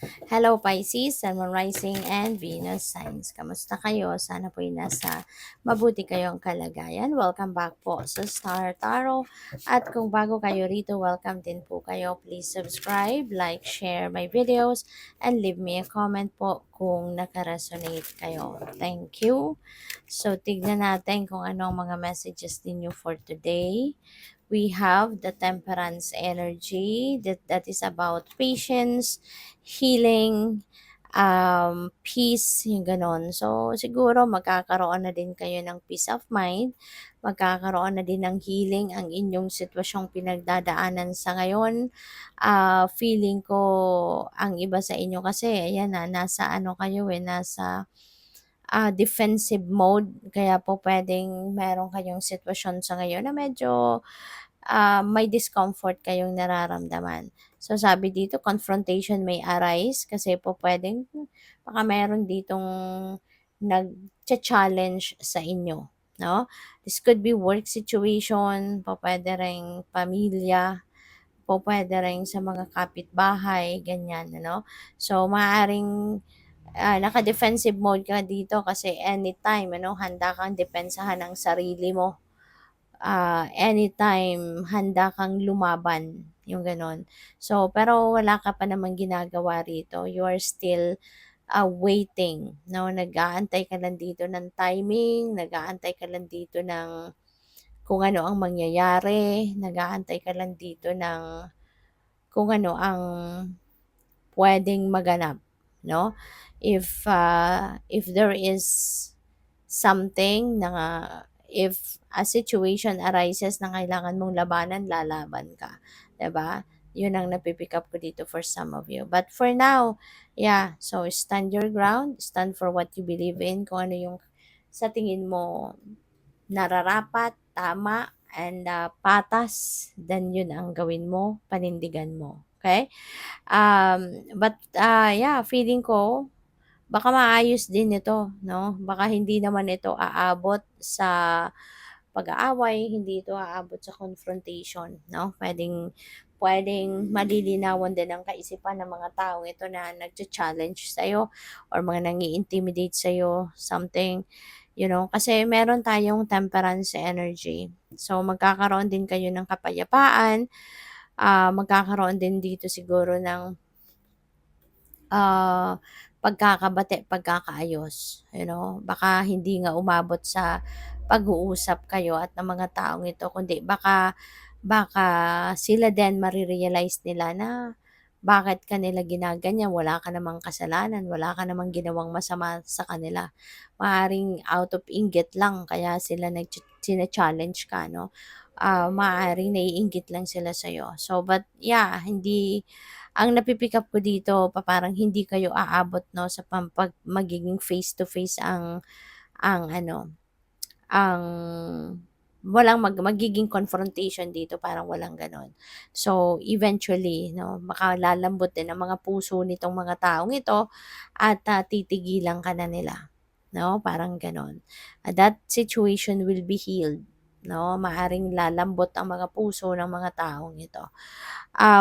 Hello Pisces, Sun, Moon Rising, and Venus Signs. Kamusta kayo? Sana po'y nasa mabuti kayong kalagayan. Welcome back po sa Star Tarot. At kung bago kayo rito, welcome din po kayo. Please subscribe, like, share my videos, and leave me a comment po kung nakaresonate kayo. Thank you. So, tignan natin kung anong mga messages ninyo for today. We have the temperance energy that is about patience, healing, peace, yung ganon. So, siguro magkakaroon na din kayo ng peace of mind, magkakaroon na din ng healing ang inyong sitwasyong pinagdadaanan sa ngayon. Feeling ko, ang iba sa inyo kasi, ayan na, nasa ano kayo nasa defensive mode. Kaya po pwedeng meron kayong sitwasyon sa ngayon na medyo may discomfort kayong nararamdaman. So, sabi dito, confrontation may arise kasi po pwedeng baka meron ditong nag-challenge sa inyo. No? This could be work situation, po pwede rin pamilya, po pwede rin sa mga kapitbahay, ganyan, ano? So, maaaring naka-defensive mode ka dito kasi anytime, ano, handa kang depensahan ang sarili mo, anytime handa kang lumaban, yung gano'n. So, pero wala ka pa namang ginagawa rito. You are still waiting, no? Nag-aantay ka lang dito ng timing, nag-aantay ka lang dito ng kung ano ang mangyayari, nag-aantay ka lang dito ng kung ano ang pwedeng maganap, no? If there is something na if a situation arises na kailangan mong labanan, lalaban ka. 'Di ba? Yun ang napipick up ko dito for some of you. But for now, yeah, so stand your ground, stand for what you believe in, kung ano yung sa tingin mo nararapat, tama, and patas, then yun ang gawin mo, panindigan mo. Okay? But yeah, feeling ko, baka maayos din ito, no? Baka hindi naman ito aabot sa pag-aaway, hindi ito aabot sa confrontation, no? Pwedeng malilinawan din ang kaisipan ng mga taong ito na nagcha-challenge sa'yo or mga nangi-intimidate sa'yo, something, kasi meron tayong temperance energy. So, magkakaroon din kayo ng kapayapaan, magkakaroon din dito siguro ng ah, pagkakabati, pagkakaayos, baka hindi nga umabot sa pag-uusap kayo at ng mga taong ito, kundi baka baka sila din mare-realize nila na bakit kanila ginaganyan, wala ka namang kasalanan, wala ka namang ginawang masama sa kanila. Maaaring out of inggit lang kaya sila sina-challenge ka, no? Maaaring naiinggit lang sila sa'yo. So, but yeah, hindi ang napi-pick up ko dito parang hindi kayo aabot, 'no, sa magiging face to face ang ano, ang walang magiging confrontation dito, parang walang gano'n. So, eventually, 'no, makalalambot din ang mga puso nitong mga taong ito at titigilan ka na nila, 'no, parang gano'n. That situation will be healed, 'no, maaring lalambot ang mga puso ng mga taong ito.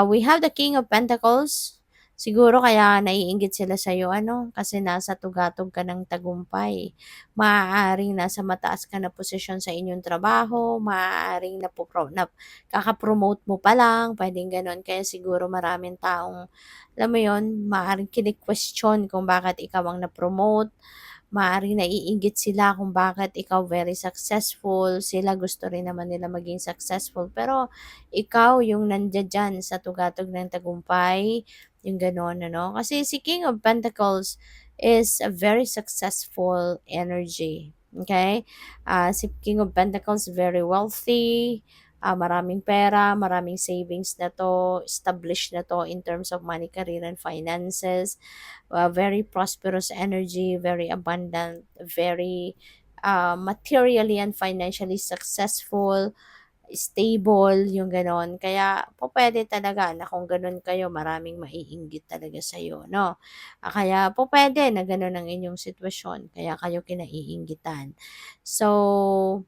We have the King of Pentacles. Siguro kaya naiinggit sila sa'yo, kasi nasa tugatog ka ng tagumpay. Maaaring nasa mataas ka na posisyon sa inyong trabaho, maaaring kaka-promote mo pa lang, pwedeng gano'n. Kaya siguro maraming taong, alam mo yon, maaaring kini-question kung bakit ikaw ang na-promote, maaaring naiinggit sila kung bakit ikaw very successful, sila gusto rin naman nila maging successful, pero ikaw yung nandiyan sa tugatog ng tagumpay, yung gano'n, ano. Kasi si King of Pentacles is a very successful energy, okay? Si King of Pentacles very wealthy, maraming pera, maraming savings na 'to, established na 'to in terms of money, career, and finances. Very prosperous energy, very abundant, very materially and financially successful, stable, yung gano'n. Kaya pupuwede talaga na kung gano'n kayo, maraming maiinggit talaga sa'yo, 'no? Kaya pupuwede na gano'n ang inyong sitwasyon, kaya kayo kinaiinggitan. So,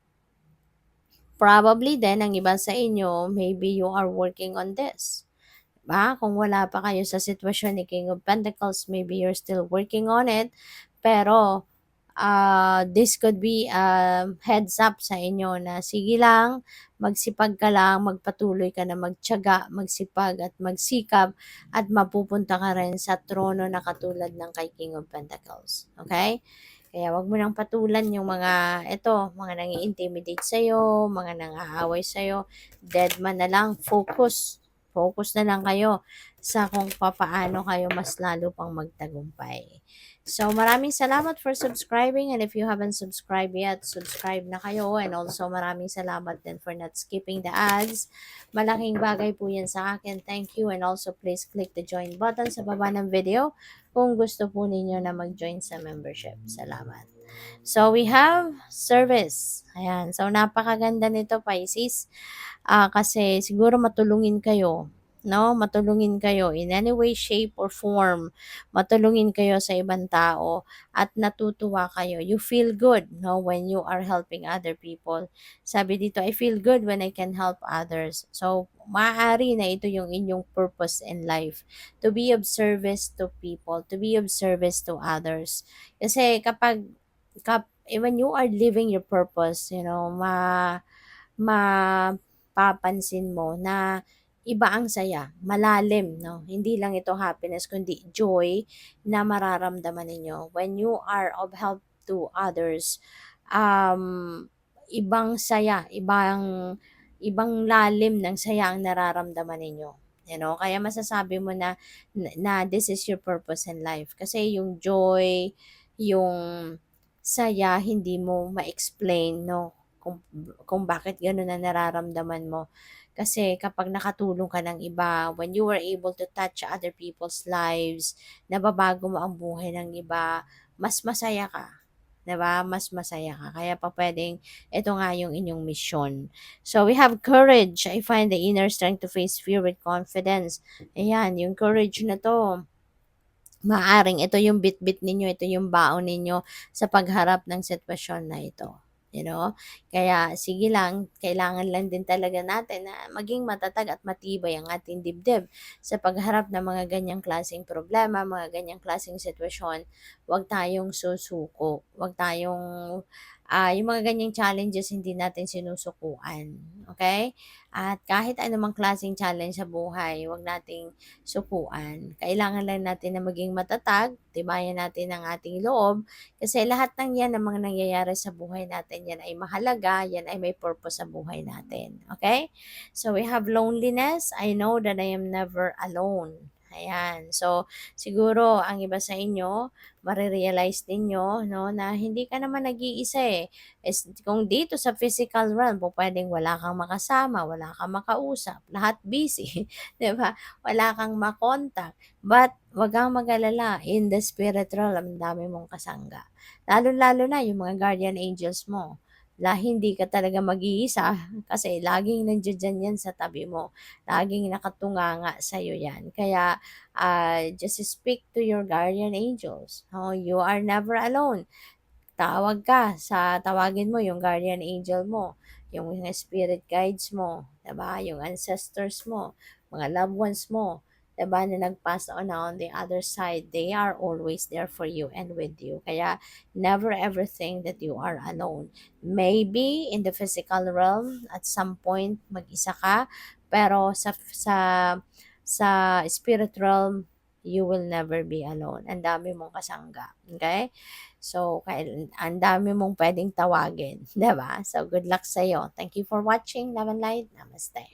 probably din ang iba sa inyo, maybe you are working on this. ba? Kung wala pa kayo sa sitwasyon ni King of Pentacles, maybe you're still working on it, pero this could be heads up sa inyo na sige lang, magsipag ka lang, magpatuloy ka na magtiyaga, magsipag at magsikap at mapupunta ka rin sa trono na katulad ng kay King of Pentacles. Okay? Kaya wag mo nang patulan yung mga nangi-intimidate sa'yo, mga nang-aaway sa'yo. Dead man na lang, focus. Focus na lang kayo sa kung papaano kayo mas lalo pang magtagumpay. So, maraming salamat for subscribing, and if you haven't subscribed yet, subscribe na kayo, and also maraming salamat din for not skipping the ads. Malaking bagay po yan sa akin. Thank you, and also please click the join button sa baba ng video kung gusto po ninyo na mag-join sa membership. Salamat. So, we have service. Ayan. So, napakaganda nito, Pisces. Kasi siguro matulungin kayo, no? Matulungin kayo in any way, shape, or form. Matulungin kayo sa ibang tao at natutuwa kayo. You feel good, no? When you are helping other people. Sabi dito, I feel good when I can help others. So, maaari na ito yung inyong purpose in life. To be of service to people. To be of service to others. Kasi when you are living your purpose, mapapansin mo na iba ang saya, malalim, no? Hindi lang ito happiness, kundi joy na mararamdaman ninyo. When you are of help to others, ibang saya, ibang lalim ng saya ang nararamdaman ninyo. Kaya masasabi mo na this is your purpose in life. Kasi yung joy, yung saya, hindi mo ma-explain, no? Kung bakit gano'n na nararamdaman mo. Kasi kapag nakatulong ka ng iba, when you were able to touch other people's lives, nababago mo ang buhay ng iba, mas masaya ka. 'Di ba? Mas masaya ka. Kaya pa pwedeng ito nga yung inyong mission. So, we have courage. I find the inner strength to face fear with confidence. Ayan, yung courage na to, maaring ito yung bitbit ninyo, ito yung baon ninyo sa pagharap ng sitwasyon na ito. Kaya sige lang, kailangan lang din talaga natin na maging matatag at matibay ang ating dibdib sa pagharap ng mga ganyang klaseng problema, mga ganyang klaseng sitwasyon. Huwag tayong susuko, huwag tayong yung mga ganyang challenges hindi natin sinusukuan. Okay? At kahit anumang klaseng challenge sa buhay, huwag nating sukuan. Kailangan lang natin na maging matatag, tibayan natin ang ating loob, kasi lahat ng yan, ng mga nangyayari sa buhay natin, yan ay mahalaga, yan ay may purpose sa buhay natin. Okay? So, we have loneliness. I know that I am never alone. Ayan. So, siguro, ang iba sa inyo, marirealize ninyo, no, na hindi ka naman nag-iisa eh. Kung dito sa physical realm, pwedeng wala kang makasama, wala kang makausap, lahat busy, 'di ba? Wala kang makontak. But wag kang mag-alala, in the spirit realm, ang dami mong kasangga. Lalo-lalo na yung mga guardian angels mo. Hindi ka talaga mag-iisa kasi laging nandiyan yan sa tabi mo. Laging nakatunganga sa'yo yan. Kaya just speak to your guardian angels. Oh, you are never alone. Tawagin mo yung guardian angel mo, yung mga spirit guides mo, 'di ba? Yung ancestors mo, mga loved ones mo, 'di ba, na nag-pass on the other side. They are always there for you and with you. Kaya never ever think that you are alone. Maybe in the physical realm at some point mag-isa ka, pero sa spirit realm, you will never be alone. Ang dami mong kasangga. Okay? So, ang dami mong pwedeng tawagin, 'di ba? So, good luck sa'yo. Thank you for watching. Love and light. Namaste.